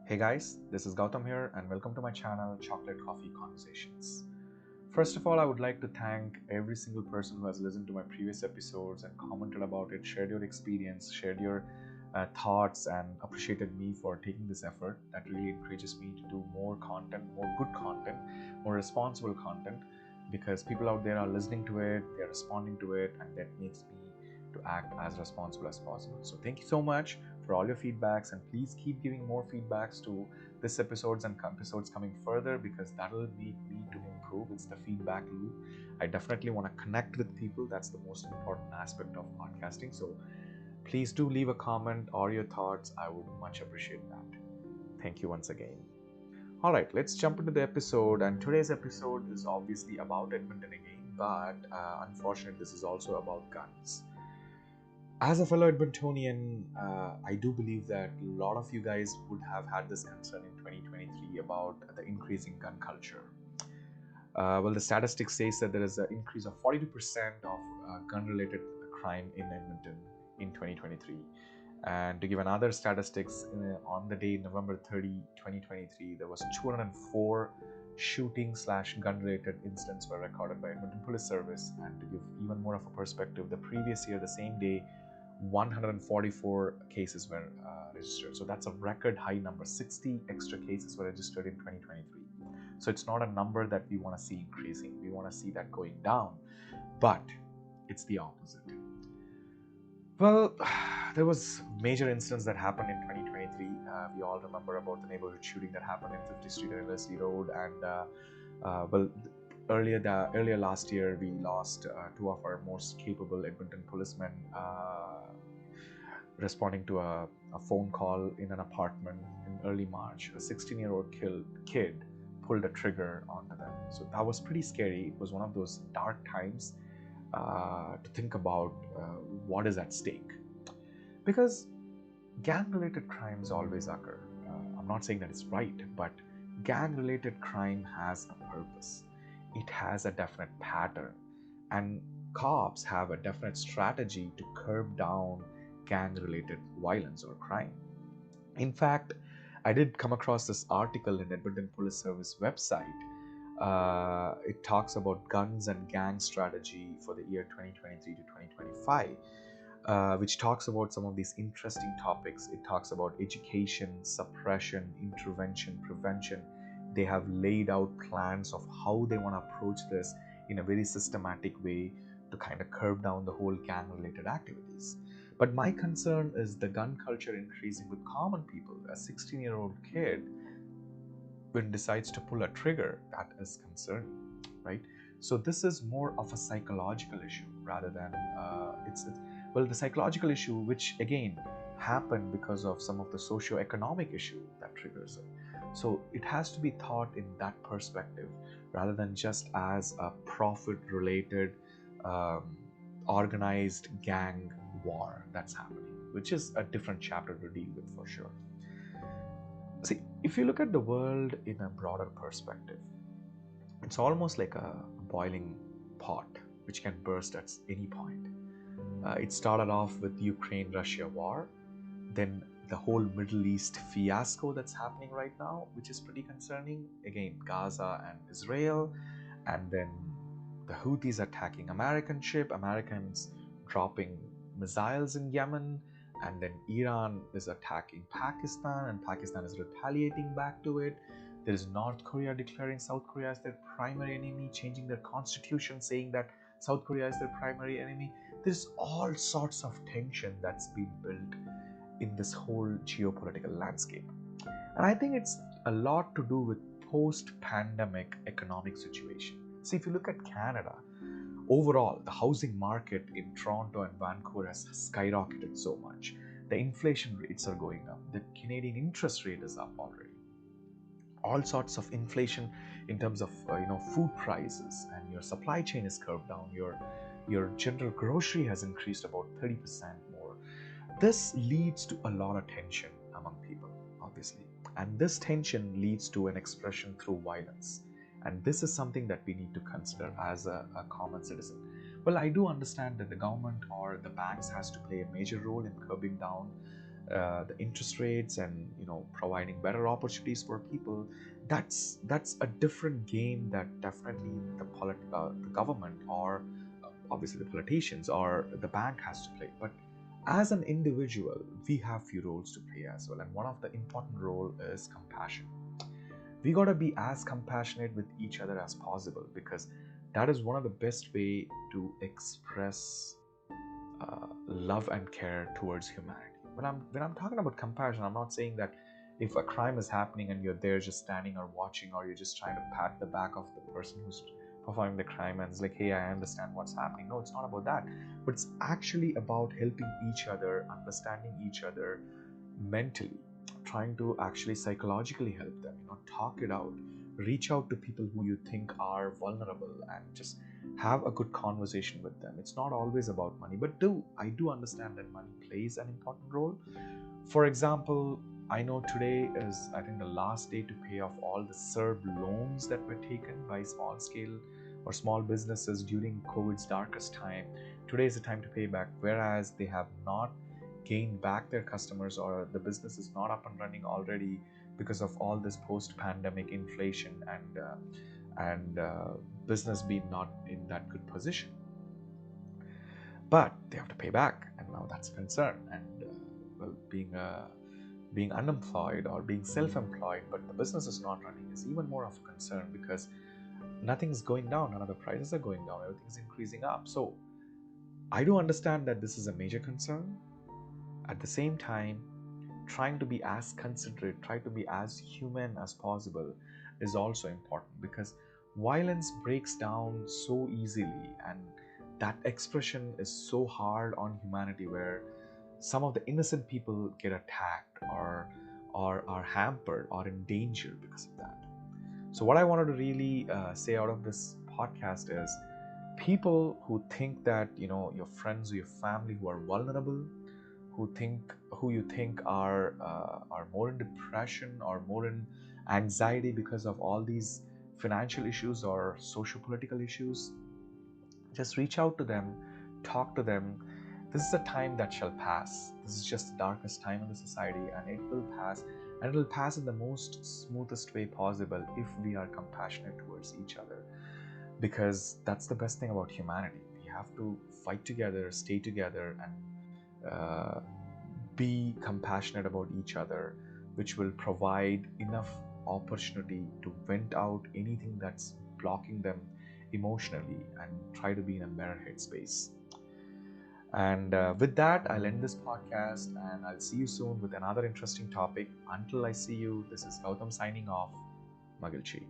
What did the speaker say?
Hey guys, this is Gautam here and welcome to my channel Chocolate Coffee Conversations. First of all, I would like to thank every single person who has listened to my previous episodes and commented about it, shared your experience, shared your thoughts and appreciated me for taking this effort. That really encourages me to do more content, more good content, more responsible content, because people out there are listening to it, they're responding to it, and that makes me to act as responsible as possible. So thank you so much for all your feedbacks, and please keep giving more feedbacks to this episodes and episodes coming further, because that will make me to improve. It's the feedback loop. I definitely want to connect with people. That's the most important aspect of podcasting. So please do leave a comment or your thoughts. I would much appreciate that. Thank you once again. All right, let's jump into the episode. And today's episode is obviously about Edmonton again, but unfortunately, this is also about guns. As a fellow Edmontonian, I do believe that a lot of you guys would have had this concern in 2023 about the increasing gun culture. Well, the statistics says that there is an increase of 42% of gun-related crime in Edmonton in 2023. And to give another statistics, on the day November 30, 2023, there was 204 shooting/gun-related incidents were recorded by Edmonton Police Service. And to give even more of a perspective, the previous year, the same day, 144 cases were registered. So that's a record high number. 60 extra cases were registered in 2023. So it's not a number that we want to see increasing. We want to see that going down, but it's the opposite. Well, there was major incidents that happened in 2023. We all remember about the neighborhood shooting that happened in 50th Street and Leslie Road, and earlier last year, we lost two of our most capable Edmonton policemen responding to a phone call in an apartment in early March. A 16-year-old kid pulled a trigger onto them. So that was pretty scary. It was one of those dark times to think about what is at stake. Because gang-related crimes always occur. I'm not saying that it's right, but gang-related crime has a purpose. It has a definite pattern, and cops have a definite strategy to curb down gang-related violence or crime. In fact, I did come across this article in Edmonton Police Service website. It talks about guns and gang strategy for the year 2023 to 2025, which talks about some of these interesting topics. It talks about education, suppression, intervention, prevention. They have laid out plans of how they want to approach this in a very systematic way to kind of curb down the whole gang-related activities. But my concern is the gun culture increasing with common people. A 16-year-old kid, when decides to pull a trigger, that is concerning, right? So this is more of a psychological issue rather than the psychological issue, which again happened because of some of the socio-economic issue that triggers it. So it has to be thought in that perspective rather than just as a profit-related organized gang war that's happening, which is a different chapter to deal with for sure. See, if you look at the world in a broader perspective, it's almost like a boiling pot which can burst at any point. It started off with Ukraine-Russia war, then the whole Middle East fiasco that's happening right now, which is pretty concerning. Again, Gaza and Israel, and then the Houthis attacking American ship, Americans dropping missiles in Yemen, and then Iran is attacking Pakistan, and Pakistan is retaliating back to it. There is North Korea declaring South Korea as their primary enemy, changing their constitution, saying that South Korea is their primary enemy. There's all sorts of tension that's been built in this whole geopolitical landscape. And I think it's a lot to do with post-pandemic economic situation. See, if you look at Canada, overall, the housing market in Toronto and Vancouver has skyrocketed so much. The inflation rates are going up. The Canadian interest rate is up already. All sorts of inflation in terms of food prices, and your supply chain is curved down. Your general grocery has increased about 30% more. This leads to a lot of tension among people, obviously. And this tension leads to an expression through violence. And this is something that we need to consider as a common citizen. Well, I do understand that the government or the banks has to play a major role in curbing down the interest rates and providing better opportunities for people, that's a different game that definitely the government or obviously the politicians or the bank has to play. But as an individual, we have few roles to play as well, and one of the important role is compassion. We got to be as compassionate with each other as possible, because that is one of the best way to express love and care towards humanity. When I'm talking about compassion, I'm not saying that if a crime is happening and you're there just standing or watching, or you're just trying to pat the back of the person who's performing the crime and it's like, hey, I understand what's happening. No, it's not about that. But it's actually about helping each other, understanding each other mentally, trying to actually psychologically help them, talk it out, reach out to people who you think are vulnerable, and just have a good conversation with them. It's not always about money, but I do understand that money plays an important role. For example, I know today is, I think, the last day to pay off all the SERB loans that were taken by small scale or small businesses during COVID's darkest time. Today is the time to pay back, whereas they have not gained back their customers, or the business is not up and running already because of all this post-pandemic inflation and business being not in that good position. But they have to pay back, and now that's a concern. And well, being unemployed or being self-employed, but the business is not running, is even more of a concern, because nothing's going down, none of the prices are going down, everything's increasing up. So I do understand that this is a major concern. At the same time, trying to be as considerate, try to be as human as possible is also important, because violence breaks down so easily, and that expression is so hard on humanity, where some of the innocent people get attacked or are hampered or in danger because of that. So what I wanted to really say out of this podcast is, people who think that your friends or your family who are vulnerable, who you think are more in depression or more in anxiety because of all these financial issues or socio-political issues, just reach out to them, talk to them. This is a time that shall pass. This is just the darkest time in the society, and it will pass, and it will pass in the most smoothest way possible if we are compassionate towards each other, because that's the best thing about humanity. We have to fight together, stay together, and be compassionate about each other, which will provide enough opportunity to vent out anything that's blocking them emotionally, and try to be in a better headspace. And with that, I'll end this podcast, and I'll see you soon with another interesting topic. Until I see you, this is Gautam signing off. Magilchi.